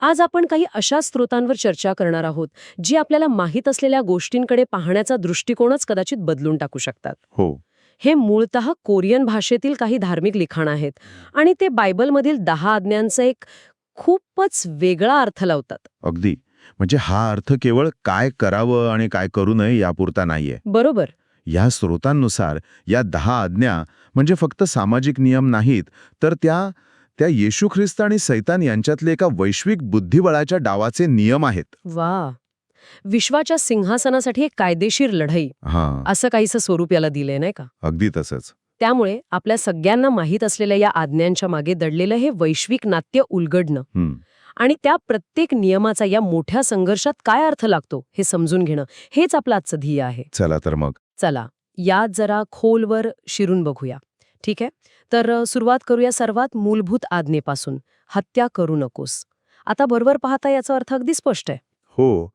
आज आपण काही अशा स्रोतांवर चर्चा करणार आहोत जी आपल्याला माहीत असलेल्या गोष्टींकडे पाहण्याचा दृष्टिकोनच कदाचित बदलून टाकू शकतात. हो. हे मूळतः कोरियन भाषेतील काही धार्मिक लिखाण आहेत आणि ते बायबलमधील 10 आज्ञांचा एक खूपच वेगळा अर्थ लावतात. अगदी. म्हणजे हा अर्थ केवळ काय करावं आणि काय करू नये यापुरता नाहीये. बरोबर. या स्रोतांनुसार या 10 आज्ञा म्हणजे फक्त सामाजिक नियम नाहीत, तर त्या त्या येशू ख्रिस्त आणि सैतान यांच्यातले एका वैश्विक बुद्धिबळाच्या डावाचे नियम आहेत. वा. विश्वाच्या सिंहासनासाठी एक कायदेशीर लढाई हां, असं काहीसं स्वरूप याला दिलंय, नाही का? अगदी तसंच. त्यामुळे आपल्या सगळ्यांना माहीत असलेल्या या आज्ञांच्या मागे दडलेलं हे वैश्विक नाट्य उलगडणं हं. आणि त्या प्रत्येक नियमाचा या मोठ्या संघर्षात काय अर्थ लागतो हे समजून घेणं, हेच आपलं आजचं ध्येय आहे. चला तर मग. चला, यात जरा खोलवर शिरून बघूया. ठीक आहे? तर सुरुवात करूया सर्वात मूलभूत आज्ञेपासून. हत्या करू नकोस. आता बरोबर पाहता याचा अर्थ अगदी स्पष्ट आहे. हो,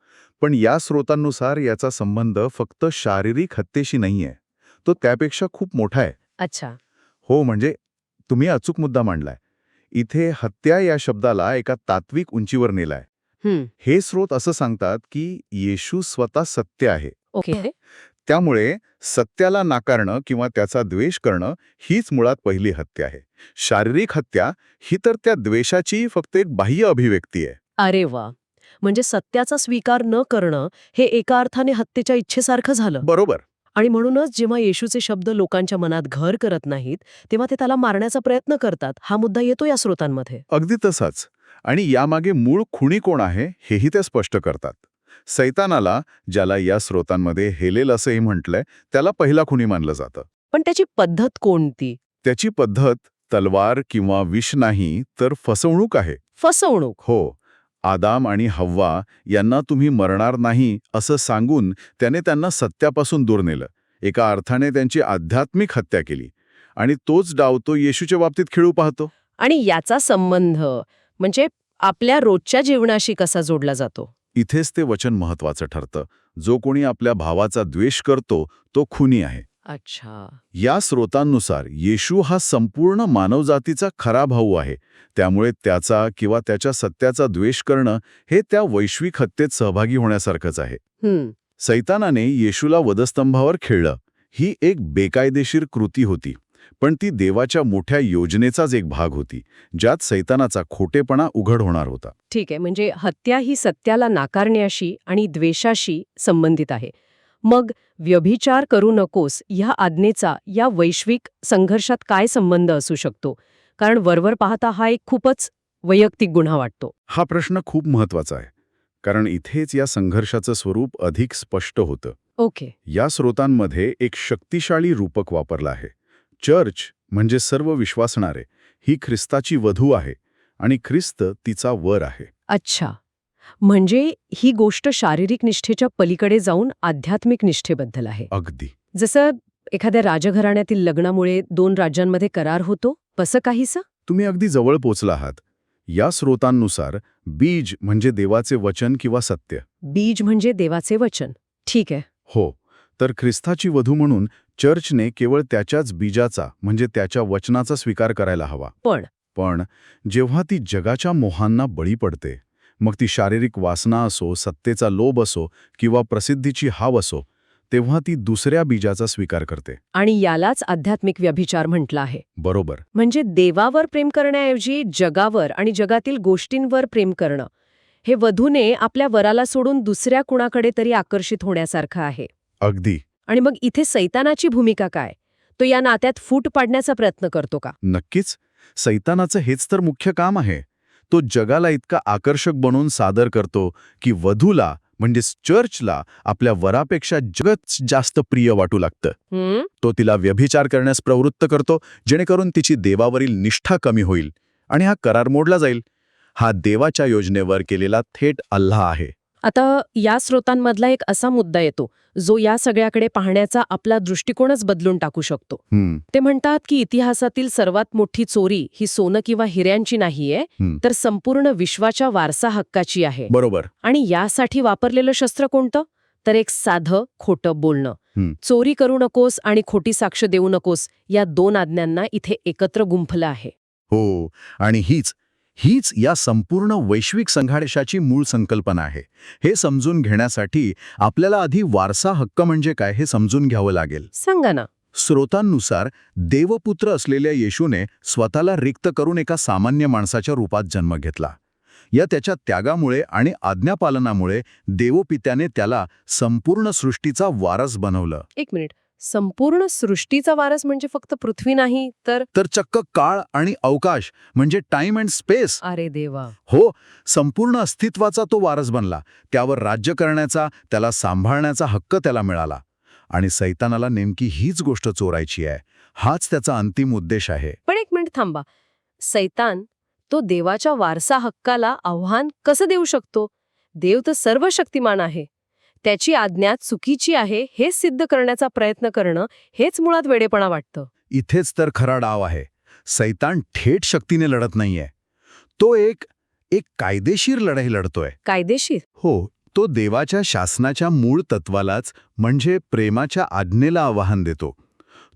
पण या स्रोतांनुसार याचा संबंध फक्त शारीरिक हत्येशी नाहीये. तो त्यापेक्षा खूप मोठा आहे. अच्छा. हो, म्हणजे तुम्ही अचूक मुद्दा मांडलाय. इथे हत्या या शब्दाला एका तात्विक उंचीवर नेलाय. हे स्रोत असं सांगतात की येशू स्वतः सत्य आहे. ओके. त्यामुळे सत्याला नाकारणं किंवा त्याचा द्वेष करणं हीच मुळात पहिली हत्या आहे. शारीरिक हत्या ही तर त्या द्वेषाची फक्त एक बाह्य अभिव्यक्ती आहे. अरे वा. म्हणजे सत्याचा स्वीकार न करणं हे एका अर्थाने हत्येच्या इच्छेसारखं झालं. बरोबर. आणि म्हणूनच जेव्हा येशूचे शब्द लोकांच्या मनात घर करत नाहीत तेव्हा ते त्याला मारण्याचा प्रयत्न करतात. हा मुद्दा येतो या स्रोतांमध्ये. अगदी तसाच. आणि यामागे मूळ खुणी कोण आहे हेही ते स्पष्ट करतात. सैतानाला, ज्याला या स्रोतांमध्ये हेलेल असंही म्हटलंय, त्याला पहिला खुनी मानलं जातं. पण त्याची पद्धत कोणती? त्याची पद्धत तलवार किंवा विष नाही, तर फसवणूक आहे. फसवणूक. हो. आदाम आणि हव्वा यांना तुम्ही मरणार नाही असं सांगून त्याने त्यांना सत्यापासून दूर नेलं. एका अर्थाने त्यांची आध्यात्मिक हत्या केली. आणि तोच डाव तो येशूच्या बाबतीत खेळू पाहतो. आणि याचा संबंध म्हणजे आपल्या रोजच्या जीवनाशी कसा जोडला जातो? इथेच ते वचन महत्वाचं ठरतं. जो कोणी आपल्या भावाचा द्वेष करतो तो खुनी आहे. अच्छा. या स्रोतांनुसार येशू हा संपूर्ण मानवजातीचा खरा भाऊ आहे. त्यामुळे त्याचा किंवा त्याच्या सत्याचा द्वेष करणं हे त्या वैश्विक हत्येत सहभागी होण्यासारखंच आहे. सैतानाने येशूला वधस्तंभावर खेळलं. ही एक बेकायदेशीर कृती होती, पण ती देवाच्या मोठ्या योजनेचाच एक भाग होती, ज्यात सैतानाचा खोटेपणा उघड होणार होता. ठीक आहे. म्हणजे हत्या ही सत्याला नाकारण्याशी आणि द्वेषाशी संबंधित आहे. मग व्यभिचार करू नकोस ह्या आज्ञेचा या वैश्विक संघर्षात काय संबंध असू शकतो? कारण वरवर पाहता हा एक खूपच वैयक्तिक गुन्हा वाटतो. हा प्रश्न खूप महत्वाचा आहे, कारण इथेच या संघर्षाचं स्वरूप अधिक स्पष्ट होतं. ओके. या स्रोतांमध्ये एक शक्तिशाली रूपक वापरलं आहे. चर्च म्हणजे सर्व विश्वासणारे ही ख्रिस्ताची वधू आहे आणि ख्रिस्त तिचा वर आहे. अच्छा. म्हणजे ही गोष्ट शारीरिक निष्ठेच्या पलीकडे जाऊन आध्यात्मिक निष्ठेबद्दल आहे. अगदी. जसं एखाद्या राजघराण्यातील लग्नामुळे 2 राज्यांमध्ये करार होतो, तसं काहीसं? तुम्ही अगदी जवळ पोचला आहात. या स्रोतांनुसार बीज म्हणजे देवाचे वचन किंवा सत्य. बीज म्हणजे देवाचे वचन. ठीक आहे. हो. तर ख्रिस्ताची वधू म्हणून चर्चने केवळ त्याच्याच बीजाचा म्हणजे त्याच्या वचनाचा स्वीकार करायला हवा. पण जेव्हा ती जगाच्या मोहांना बळी पडते, मग ती शारीरिक वासना असो, सत्तेचा लोभ असो किंवा प्रसिद्धीची हाव असो, तेव्हा ती दुसऱ्या बीजाचा स्वीकार करते. आणि यालाच आध्यात्मिक व्यभिचार म्हटलं आहे. बरोबर. म्हणजे देवावर प्रेम करण्याऐवजी जगावर आणि जगातील गोष्टींवर प्रेम करणं. हे वधूने आपल्या वराला सोडून दुसऱ्या कुणाकडे तरी आकर्षित होण्यासारखं आहे. अगदी. आणि मग इथे सैतानाची भूमिका काय? तो या नात्यात फूट पाडण्याचा प्रयत्न करतो का? नक्कीच. सैतानाचं हेच तर मुख्य काम आहे. तो जगाला इतका आकर्षक बनवून सादर करतो की वधूला म्हणजेच चर्चला आपल्या वरापेक्षा जगच जास्त प्रिय वाटू लागतं. तो तिला व्यभिचार करण्यास प्रवृत्त करतो, जेणेकरून तिची देवावरील निष्ठा कमी होईल आणि हा करार मोडला जाईल. हा देवाच्या योजनेवर केलेला थेट अल्लाह आहे. आता या स्रोतांमधला एक असा मुद्दा येतो जो या सगळ्याकडे पाहण्याचा आपला दृष्टिकोनच बदलून टाकू शकतो. ते म्हणतात की इतिहासातील सर्वात मोठी चोरी ही सोनं किंवा हिऱ्यांची नाहीये, तर संपूर्ण विश्वाच्या वारसा हक्काची आहे. बरोबर. आणि यासाठी वापरलेलं शस्त्र कोणतं? तर एक साधं खोटं बोलणं. चोरी करू नकोस आणि खोटी साक्ष देऊ नकोस या 2 आज्ञांना इथे एकत्र गुंफलं आहे. हो. आणि हीच या संपूर्ण वैश्विक संघर्षाची मूळ संकल्पना आहे. हे समजून घेण्यासाठी आपल्याला आधी वारसा हक्क म्हणजे काय हे समजून घ्यावं लागेल. सांगा ना. स्रोतांनुसार देवपुत्र असलेल्या येशूने स्वतःला रिक्त करून एका सामान्य माणसाच्या रूपात जन्म घेतला. या त्याच्या त्यागामुळे आणि आज्ञापालनामुळे देवपित्याने त्याला संपूर्ण सृष्टीचा वारस बनवलं. एक मिनिट. संपूर्ण सृष्टीचा वारस म्हणजे फक्त पृथ्वी नाही तर? तर चक्क काळ आणि अवकाश म्हणजे टाइम अँड स्पेस. अरे देवा. हो, संपूर्ण अस्तित्वाचा तो वारस बनला. त्यावर राज्य करण्याचा, त्याला सांभाळण्याचा हक्क त्याला मिळाला. आणि सैतानाला नेमकी हीच गोष्ट चोरायची आहे. हाच त्याचा अंतिम उद्देश आहे. पण एक मिनिट थांबा. सैतान तो देवाच्या वारसा हक्काला आव्हान कसं देऊ शकतो? देव तर सर्व शक्तिमान आहे. त्याची आज्ञा चुकीची आहे हे सिद्ध करण्याचा प्रयत्न करणं हेच मुळात वेडेपणा वाटतं. इथेच तर खरा डाव आहे. सैतान थेट शक्तीने लढत नाहीये. तो एक कायदेशीर लढाई लढतोय. कायदेशीर? हो, तो देवाच्या शासनाच्या मूळ तत्वालाच म्हणजे प्रेमाच्या आज्ञेला आव्हान देतो.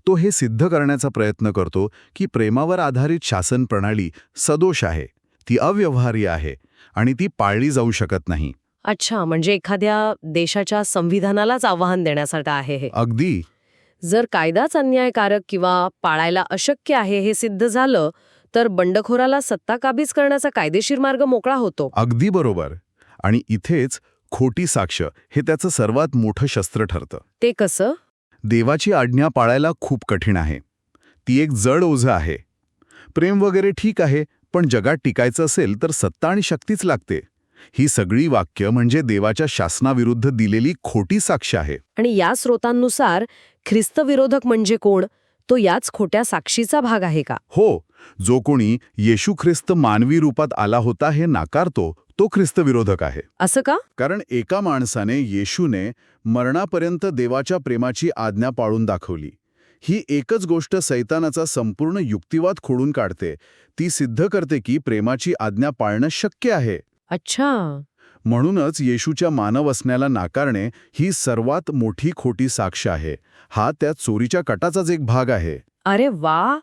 तो हे सिद्ध करण्याचा प्रयत्न करतो की प्रेमावर आधारित शासन प्रणाली सदोष आहे, ती अव्यवहार्य आहे आणि ती पाळली जाऊ शकत नाही. अच्छा, म्हणजे एखाद्या देशाच्या संविधानालाच आव्हान देण्यासाठी आहे हे. अगदी. जर कायदाच अन्यायकारक किंवा पाळायला अशक्य आहे हे सिद्ध झालं तर बंडखोराला सत्ता काबीज करण्याचा कायदेशीर मार्ग मोकळा होतो. अगदी बरोबर. आणि इथेच खोटी साक्ष हे त्याचं सर्वात मोठं शस्त्र ठरतं. ते कसं? देवाची आज्ञा पाळायला खूप कठीण आहे. ती एक जड ओझं आहे. प्रेम वगैरे ठीक आहे, पण जगात टिकायचं असेल तर सत्ता आणि शक्तीच लागते. ही सगळी वाक्य म्हणजे देवाच्या शासनाविरुद्ध दिलेली खोटी साक्ष आहे. आणि या स्रोतांनुसार ख्रिस्तविरोधक म्हणजे कोण? तो याच खोट्या साक्षीचा भाग आहे का? हो, जो कोणी येशू ख्रिस्त मानवी रूपात आला होता हे नाकारतो तो ख्रिस्तविरोधक आहे. असं का? कारण एका माणसाने, येशूने, मरणापर्यंत देवाच्या प्रेमाची आज्ञा पाळून दाखवली. ही एकच गोष्ट सैतानाचा संपूर्ण युक्तिवाद खोडून काढते. ती सिद्ध करते की प्रेमाची आज्ञा पाळणं शक्य आहे. अच्छा. म्हणूनच येशूच्या मानव असण्याला नाकारणे ही सर्वात मोठी खोटी साक्ष आहे. हा त्या चोरीच्या कटाचाच एक भाग आहे. अरे वा.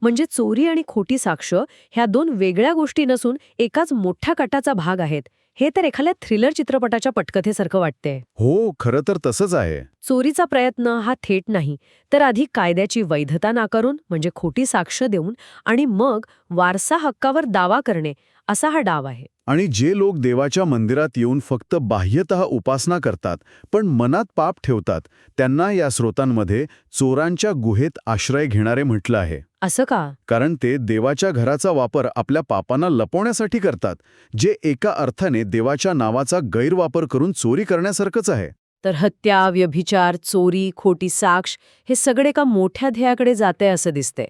म्हणजे चोरी आणि खोटी साक्ष ह्या दोन वेगळ्या गोष्टी नसून एकाच मोठ्या कटाचा भाग आहेत. हे तर एखाद्या थ्रिलर चित्रपटाच्या पटकथेसारखं वाटते. हो, खरं तर तसंच आहे. चोरीचा प्रयत्न हा थेट नाही, तर आधी कायद्याची वैधता नाकारून म्हणजे खोटी साक्ष देऊन आणि मग वारसा हक्कावर दावा करणे असा हा डाव आहे. आणि जे लोक देवाच्या मंदिरात येऊन फक्त बाह्यतः उपासना करतात पण मनात पाप ठेवतात, त्यांना या स्रोतांमध्ये चोरांच्या गुहेत आश्रय घेणारे म्हटलं आहे. असं का? कारण ते देवाच्या घराचा वापर आपल्या पापांना लपवण्यासाठी करतात, जे एका अर्थाने देवाच्या नावाचा गैरवापर करून चोरी करण्यासारखंच आहे. तर हत्या, व्यभिचार, चोरी, खोटी साक्ष हे सगळे एका मोठ्या ध्येयाकडे जाते असं दिसते.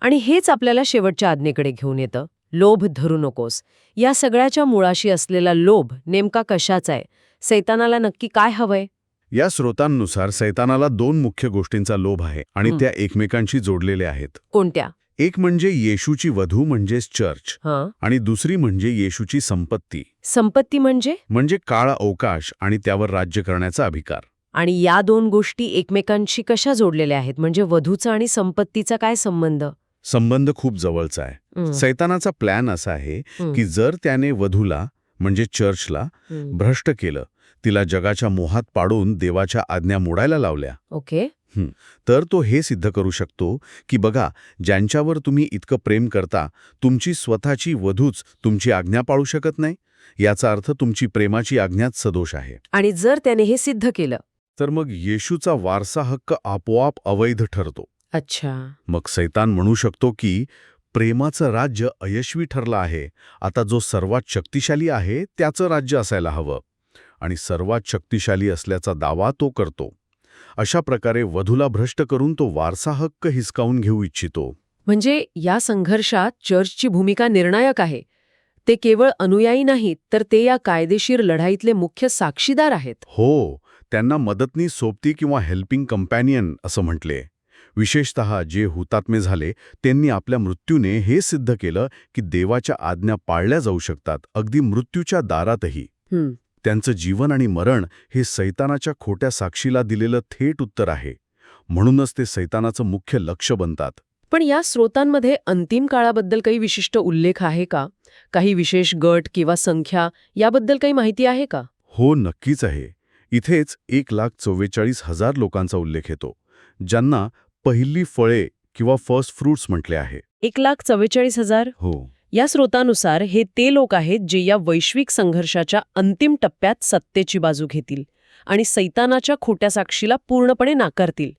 आणि हेच आपल्याला शेवटच्या आज्ञेकडे घेऊन येतं. लोभ धरू नकोस. या सगळ्याच्या मुळाशी असलेला लोभ नेमका कशाचा आहे? सैतानाला नक्की काय हवंय? या स्रोतांनुसार सैतानाला दोन मुख्य गोष्टींचा लोभ आहे आणि त्या एकमेकांशी जोडलेल्या आहेत. कोणत्या? एक म्हणजे येशूची वधू म्हणजेच चर्च, आणि दुसरी म्हणजे येशूची संपत्ती. संपत्ती म्हणजे काळ अवकाश आणि त्यावर राज्य करण्याचा अधिकार. आणि या दोन गोष्टी एकमेकांशी कशा जोडलेल्या आहेत? म्हणजे वधूचा आणि संपत्तीचा काय संबंध? संबंध खूप जवळचा आहे. सैतानाचा प्लॅन असा आहे की जर त्याने वधूला म्हणजे चर्चला भ्रष्ट केलं, तिला जगाच्या मोहात पाडून देवाच्या आज्ञा मोडायला लावल्या, ओके, तर तो हे सिद्ध करू शकतो की बघा, ज्यांच्यावर तुम्ही इतकं प्रेम करता, तुमची स्वतःची वधूच तुमची आज्ञा पाळू शकत नाही. याचा अर्थ तुमची प्रेमाची आज्ञाच सदोष आहे. आणि जर त्याने हे सिद्ध केलं तर मग येशूचा वारसा हक्क आपोआप अवैध ठरतो. अच्छा. मग सैतान म्हणू शकतो की प्रेमाचं राज्य अयशस्वी ठरलं आहे. आता जो सर्वात शक्तिशाली आहे त्याचं राज्य असायला हवं. आणि सर्वात शक्तिशाली असल्याचा दावा तो करतो. अशा प्रकारे वधूला भ्रष्ट करून तो वारसा हक्क हिसकावून घेऊ इच्छितो. म्हणजे या संघर्षात चर्चची भूमिका निर्णायक आहे. ते केवळ अनुयायी नाहीत, तर ते या कायदेशीर लढाईतले मुख्य साक्षीदार आहेत. हो, त्यांना मदतनीस सोबती किंवा हेल्पिंग कंपॅनियन असं म्हटले. विशेषतः जे हुतात्मे झाले त्यांनी आपल्या मृत्यूने हे सिद्ध केलं की देवाच्या आज्ञा पाळल्या जाऊ शकतात, अगदी मृत्यूच्या दारातही. त्यांचं जीवन आणि मरण हे सैतानाच्या खोट्या साक्षीला दिलेलं थेट उत्तर आहे. म्हणूनच ते सैतानाचं मुख्य लक्ष बनतात. पण या स्रोतांमध्ये अंतिम काळाबद्दल काही विशिष्ट उल्लेख आहे का? काही विशेष गट किंवा संख्या याबद्दल काही माहिती आहे का? हो, नक्कीच आहे. इथेच 1,44,000 लोकांचा उल्लेख येतो, ज्यांना पहिली फळे किंवा फर्स्ट फ्रुट्स म्हटले आहे. 1,44,000? हो. या स्रोतानुसार हे ते लोक आहेत जे या वैश्विक संघर्षाच्या अंतिम टप्प्यात सत्तेची बाजू घेतील आणि सैतानाच्या खोट्या साक्षीला पूर्णपणे नाकारतील.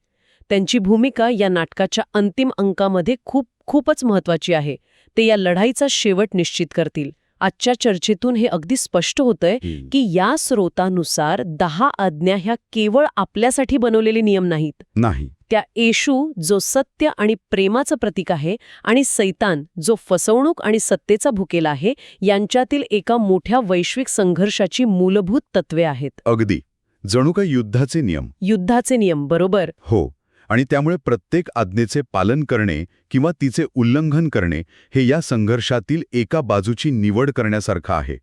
त्यांची भूमिका या नाटकाच्या अंतिम अंकामध्ये खूपच महत्वाची आहे. ते या लढाईचा शेवट निश्चित करतील. आजच्या चर्चेतून हे अगदी स्पष्ट होतंय की या स्रोतानुसार 10 आज्ञा ह्या केवळ आपल्यासाठी बनवलेले नियम नाहीत. नाही. त्या येशू जो सत्य आणि प्रेमाचं प्रतीक आहे आणि सैतान जो फसवणूक आणि सत्तेचा भुकेला आहे, यांच्यातील एका मोठ्या वैश्विक संघर्षाची मूलभूत तत्वे आहेत. अगदी. जणू काही युद्धाचे नियम. युद्धाचे नियम, बरोबर. हो. आणि त्यामुळे प्रत्येक आज्ञेचे पालन करणे किंवा तिचे उल्लंघन करणे हे या संघर्षातील एका बाजूची निवड करण्यासारखं आहे.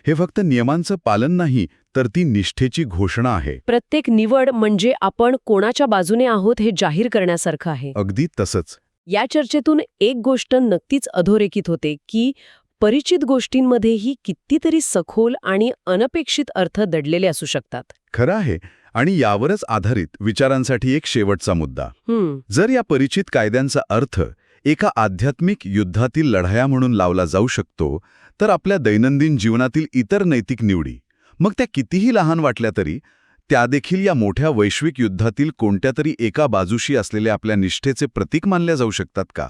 हे फक्त नियमांचं पालन नाही, तर ती निष्ठेची घोषणा आहे. प्रत्येक निवड म्हणजे आपण कोणाच्या बाजूने आहोत हे जाहीर करण्यासारखं आहे. अगदी तसंच. या चर्चेतून एक गोष्ट नक्कीच अधोरेखित होते की परिचित गोष्टींमध्येही कितीतरी सखोल आणि अनपेक्षित अर्थ दडलेले असू शकतात. खरं आहे. आणि यावरच आधारित विचारांसाठी एक शेवटचा मुद्दा. जर या परिचित कायद्यांचा अर्थ एका आध्यात्मिक युद्धातील लढाया म्हणून लावला जाऊ शकतो, तर आपल्या दैनंदिन जीवनातील इतर नैतिक निवडी, मग त्या कितीही लहान वाटल्या तरी, त्यादेखील या मोठ्या वैश्विक युद्धातील कोणत्यातरी एका बाजूशी असलेल्या आपल्या निष्ठेचे प्रतीक मानल्या जाऊ शकतात का?